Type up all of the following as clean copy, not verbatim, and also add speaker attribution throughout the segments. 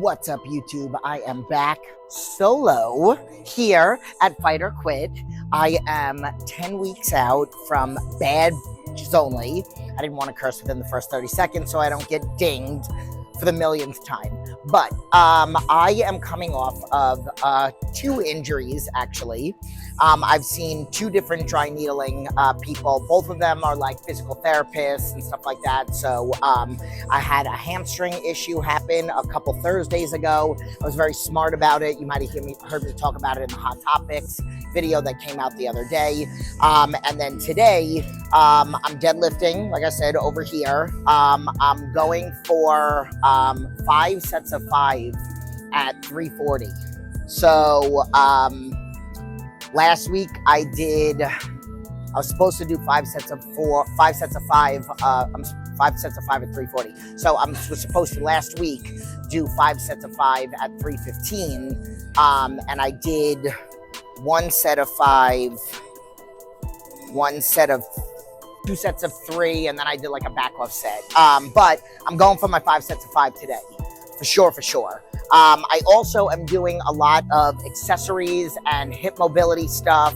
Speaker 1: What's up, YouTube? I am back solo here at Fight or Quit. I am 10 weeks out from bad only. I didn't want to curse within the first 30 seconds so I don't get dinged for the millionth time. But I am coming off of 2 injuries, actually. I've seen 2 different dry needling people. Both of them are like physical therapists and stuff like that. So I had a hamstring issue happen a couple Thursdays ago. I was very smart about it. You might have heard me talk about it in the Hot Topics video that came out the other day. And then today, I'm deadlifting, like I said, over here. I'm going for 5 sets of 5 at 340. So last week I was supposed to do 5 sets of 5 5 sets of 5 at 340. So I was supposed to last week do 5 sets of 5 at 315. And I did 1 set of 5, 2 sets of 3, and then I did like a back off set. But I'm going for my 5 sets of 5 today, for sure. I also am doing a lot of accessories and hip mobility stuff.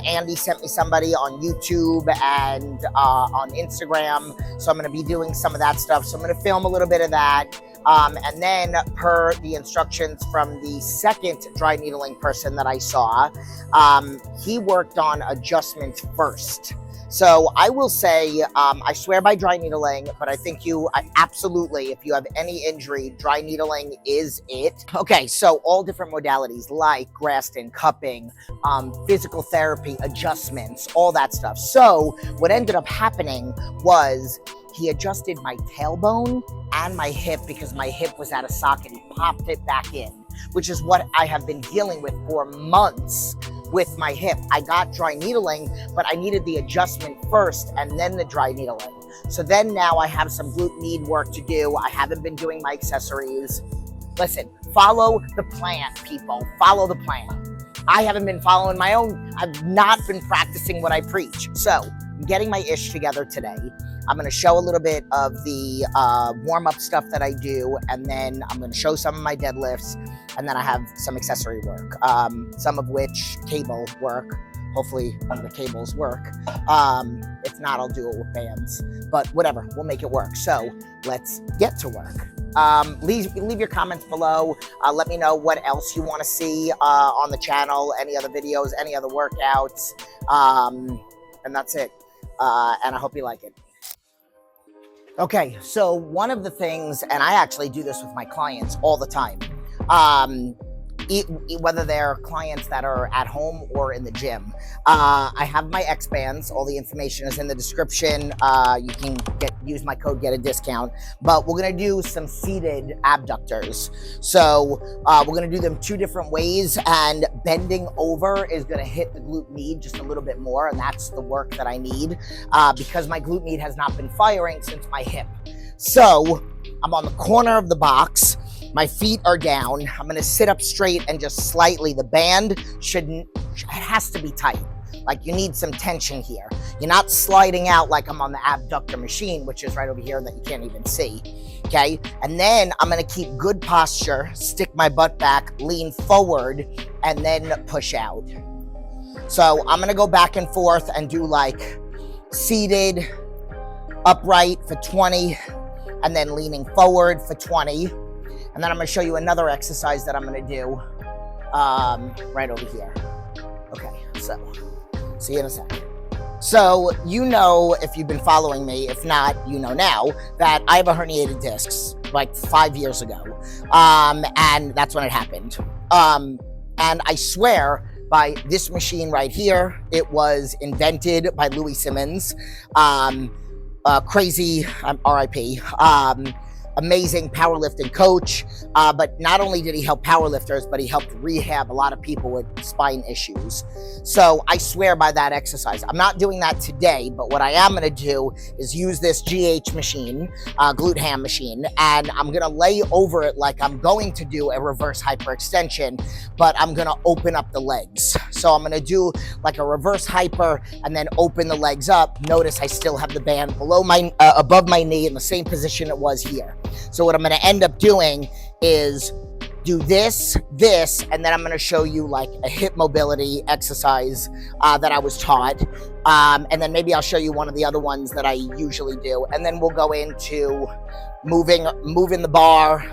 Speaker 1: Andy sent me somebody on YouTube and on Instagram, so I'm going to be doing some of that stuff. So I'm going to film a little bit of that. And then per the instructions from the second dry needling person that I saw, he worked on adjustments first. So I will say, I swear by dry needling, but I think absolutely, if you have any injury, dry needling is it. Okay, so all different modalities like Graston, cupping, physical therapy, adjustments, all that stuff. So what ended up happening was he adjusted my tailbone and my hip because my hip was out of socket. He popped it back in, which is what I have been dealing with for months with my hip. I got dry needling, but I needed the adjustment first and then the dry needling. So then now I have some glute med work to do. I haven't been doing my accessories. Listen, follow the plan, people. Follow the plan. I haven't been following my own. I've not been practicing what I preach. So I'm getting my ish together today. I'm going to show a little bit of the warm-up stuff that I do, and then I'm going to show some of my deadlifts, and then I have some accessory work, some of which cable work. Hopefully one of the cables work. If not, I'll do it with bands, but whatever, we'll make it work. So let's get to work. Leave your comments below. Let me know what else you want to see on the channel, any other videos, any other workouts, and that's it. And I hope you like it. Okay, so one of the things, and I actually do this with my clients all the time, whether they're clients that are at home or in the gym. I have my X bands. All the information is in the description. You can use my code, get a discount. But we're gonna do some seated abductors. So we're gonna do them 2 different ways, and bending over is gonna hit the glute med just a little bit more, and that's the work that I need because my glute med has not been firing since my hip. So I'm on the corner of the box. My feet are down. I'm going to sit up straight and just slightly. The band has to be tight. Like, you need some tension here. You're not sliding out like I'm on the abductor machine, which is right over here that you can't even see. Okay. And then I'm going to keep good posture, stick my butt back, lean forward, and then push out. So I'm going to go back and forth and do like seated, upright for 20, and then leaning forward for 20. And then I'm going to show you another exercise that I'm going to do right over here. Okay, so see you in a second. So you know, if you've been following me, if not, you know now, that I have a herniated disc like 5 years ago. And that's when it happened. And I swear by this machine right here, it was invented by Louis Simmons. Crazy, RIP. Amazing powerlifting coach, but not only did he help powerlifters, but he helped rehab a lot of people with spine issues. So I swear by that exercise. I'm not doing that today, but what I am going to do is use this GH machine, glute ham machine, and I'm going to lay over it like I'm going to do a reverse hyperextension, but I'm going to open up the legs. So I'm going to do like a reverse hyper and then open the legs up. Notice I still have the band below above my knee in the same position it was here. So what I'm going to end up doing is do this, and then I'm going to show you like a hip mobility exercise that I was taught. And then maybe I'll show you one of the other ones that I usually do. And then we'll go into moving the bar.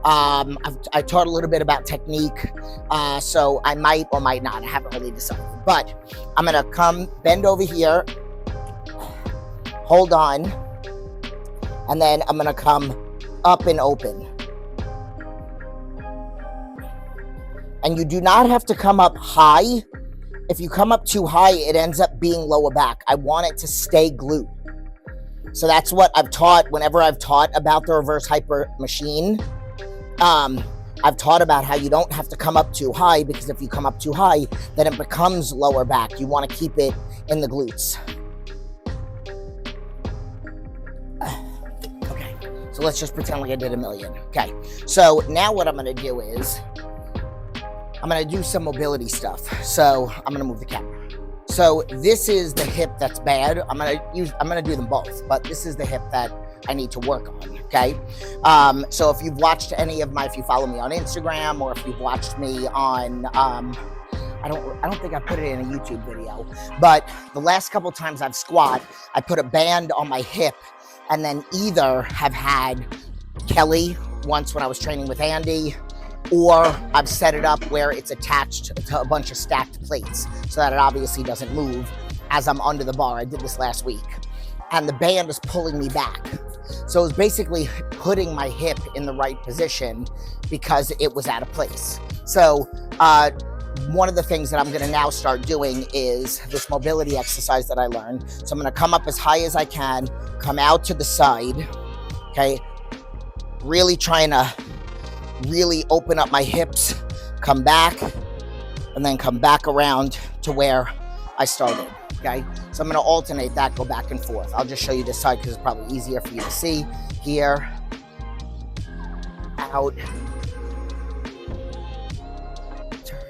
Speaker 1: I taught a little bit about technique. So I might or might not. I haven't really decided. But I'm going to bend over here, hold on, and then I'm going to come up and open. And you do not have to come up high. If you come up too high, it ends up being lower back. I want it to stay glute. So that's what I've taught whenever I've taught about the reverse hyper machine. I've taught about how you don't have to come up too high, because if you come up too high, then it becomes lower back. You want to keep it in the glutes. Okay, so let's just pretend like I did a million. Okay, so now what I'm going to do is I'm going to do some mobility stuff. So I'm going to move the camera. So this is the hip that's bad. I'm going to do them both, but this is the hip that I need to work on. Okay. So if you've watched if you follow me on Instagram, or if you've watched me on, I don't think I put it in a YouTube video, but the last couple times I've squat, I put a band on my hip, and then either have had Kelly once when I was training with Andy, or I've set it up where it's attached to a bunch of stacked plates so that it obviously doesn't move as I'm under the bar. I did this last week, and the band is pulling me back. So it was basically putting my hip in the right position because it was out of place. So one of the things that I'm going to now start doing is this mobility exercise that I learned. So I'm going to come up as high as I can, come out to the side, okay? Really trying to really open up my hips, come back, and then come back around to where I started, okay? So I'm gonna alternate that, go back and forth. I'll just show you this side because it's probably easier for you to see. Here, out, turn.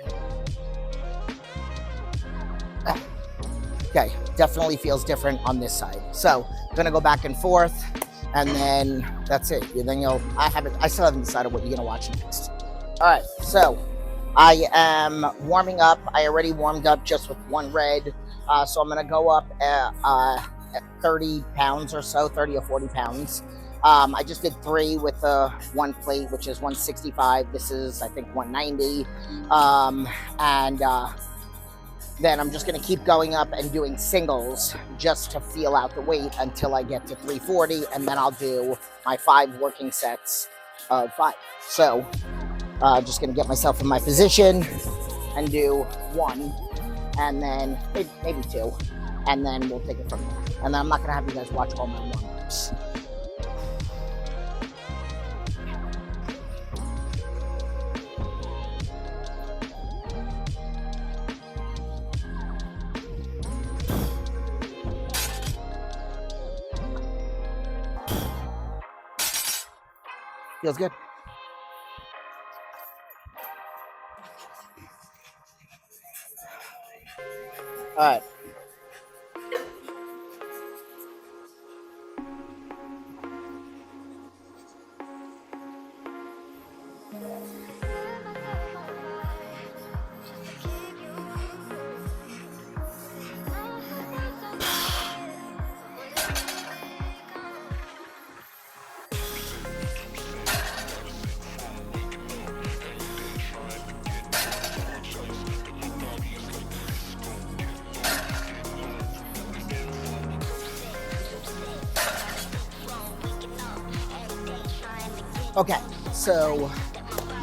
Speaker 1: Okay, definitely feels different on this side. So I'm gonna go back and forth, and then that's it. And then I still haven't decided what you're gonna watch next. All right, so I am warming up. I already warmed up just with one red. So I'm gonna go up at 30 pounds or so, 30 or 40 pounds. I just did 3 with one plate, which is 165. This is, I think, 190. Then I'm just going to keep going up and doing singles just to feel out the weight until I get to 340, and then I'll do my 5 working sets of 5. So just going to get myself in my position and do 1, and then maybe 2, and then we'll take it from there. And then I'm not going to have you guys watch all my warm-ups. Feels good. All right. Okay, so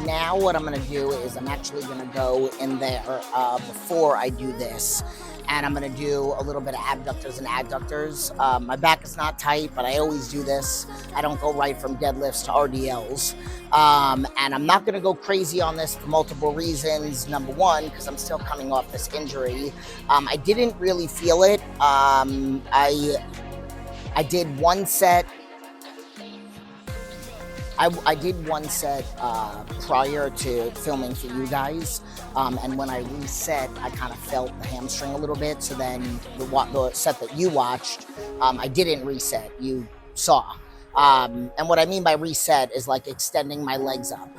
Speaker 1: now what I'm gonna do is I'm actually gonna go in there before I do this, and I'm gonna do a little bit of abductors and adductors. My back is not tight, but I always do this. I don't go right from deadlifts to RDLs. And I'm not gonna go crazy on this for multiple reasons. Number one, because I'm still coming off this injury. I didn't really feel it. I did one set. I did one set prior to filming for you guys, and when I reset, I kind of felt the hamstring a little bit. So then the set that you watched, I didn't reset. You saw. And what I mean by reset is like extending my legs up,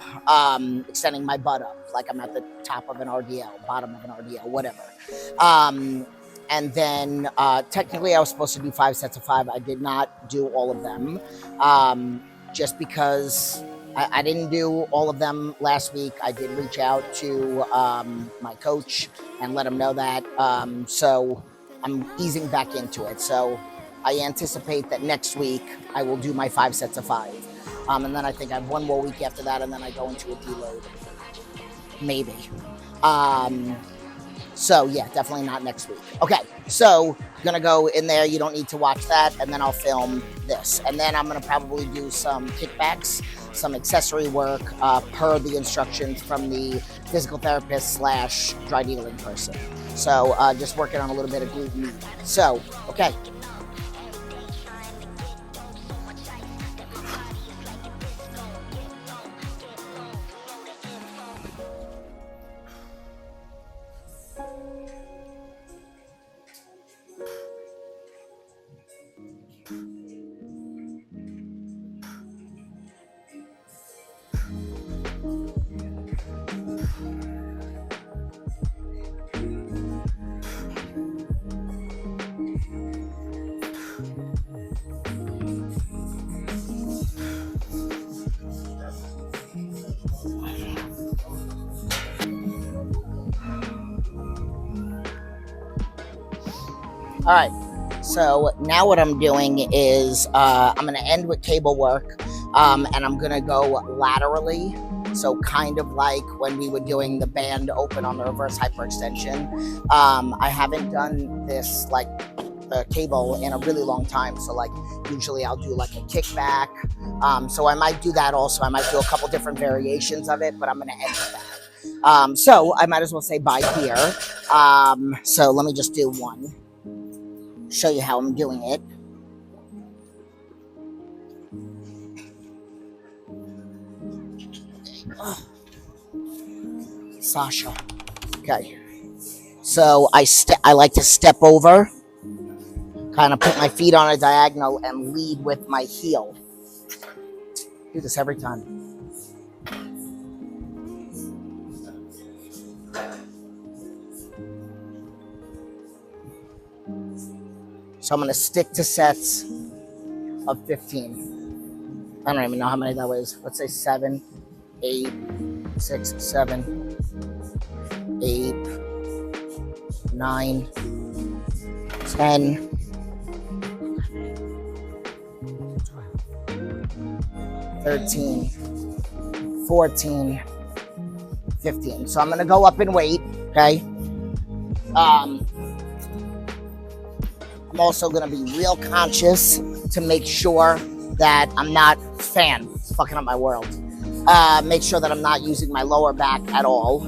Speaker 1: extending my butt up, like I'm at the top of an RDL, bottom of an RDL, whatever. And then technically I was supposed to do 5 sets of 5. I did not do all of them, just because I didn't do all of them last week. I did reach out to my coach and let him know that. So I'm easing back into it. So I anticipate that next week I will do my 5 sets of 5. And then I think I have one more week after that, and then I go into a deload. Maybe. So yeah, definitely not next week. Okay, so I'm gonna go in there. You don't need to watch that, and then I'll film this. And then I'm gonna probably do some kickbacks, some accessory work per the instructions from the physical therapist / dry needling person. So just working on a little bit of gluten. So, okay. All right, so now what I'm doing is I'm going to end with cable work, and I'm going to go laterally. So kind of like when we were doing the band open on the reverse hyperextension. I haven't done this like the cable in a really long time. So like usually I'll do like a kickback. So I might do that also. I might do a couple different variations of it, but I'm going to end with that. So I might as well say bye here. So let me just do one. Show you how I'm doing it. Sasha. Okay. So I like to step over, kind of put my feet on a diagonal and lead with my heel. Do this every time. So I'm going to stick to sets of 15. I don't even know how many that was. Let's say 7, 8, 6, 7, 8, 9, 10, 13, 14, 15. So I'm going to go up in weight, okay? I'm also going to be real conscious to make sure that I'm not, it's fucking up my world. Make sure that I'm not using my lower back at all.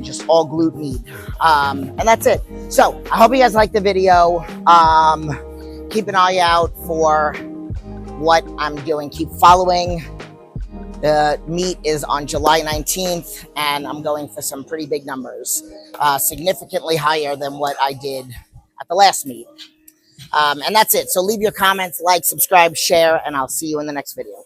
Speaker 1: Just all glute med. And that's it. So I hope you guys liked the video. Keep an eye out for what I'm doing. Keep following. The meet is on July 19th, and I'm going for some pretty big numbers, significantly higher than what I did at the last meet. And that's it. So leave your comments, like, subscribe, share, and I'll see you in the next video.